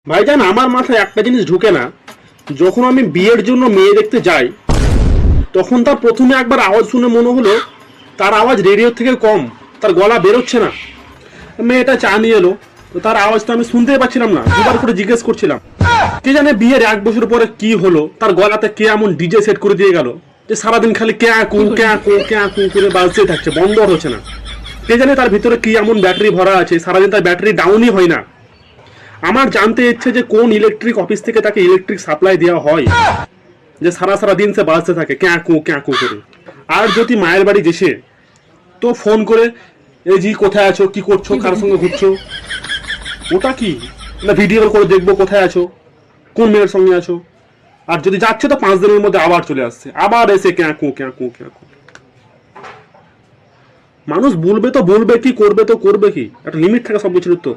ভাইজান, আমার মাথায় একটা জিনিস ঢুকে না। যখন আমি বিয়ের জন্য মেয়ে দেখতে যাই, তখন তার প্রথমে একবার আওয়াজ শুনে মনে হলো তার আওয়াজ রেডিওর থেকে কম, তার গলা বেরোচ্ছে না। মেয়েটা চা নিয়ে এলো, তো তার আওয়াজ তো আমি শুনতেই পাচ্ছিলাম না। দুবার করে জিজ্ঞেস করছিলাম। কে জানে বিয়ের 1 বছর পরে কি হলো, তার গলাতে কে এমন ডিজে সেট করে দিয়ে গেল যে সারাদিন খালি ক্যা কু ক্যা কু ক্যা কু করে বাজতেই থাকছে, বন্ধ হচ্ছে না। কে জানে তার ভিতরে কি এমন ব্যাটারি ভরা আছে, সারাদিন তার ব্যাটারি ডাউনই হয় না। আমার জানতে ইচ্ছে যে কোন ইলেকট্রিক অফিস থেকে তাকে ইলেকট্রিক সাপ্লাই দেওয়া হয় যে সারা সারা দিন সে বাজতে থাকে ক্যা কু করে। আর যদি মায়ের বাড়ি গেছে তো ফোন করে, এই জি কোথায় আছো, কি করছো, কার সঙ্গে ঘুরছো, ওটা কি না ভিডিও কল করে দেখবো কোথায় আছো, কোন মেয়ের সঙ্গে আছো। আর যদি যাচ্ছে তো 5 দিনের মধ্যে আবার চলে আসছে, আবার এসে ক্যা কু ক্যা কু ক্যা কু। মানুষ বলবে তো বলবে কি, করবে তো করবে কি, একটা লিমিট থাকে সব কিছুর তো।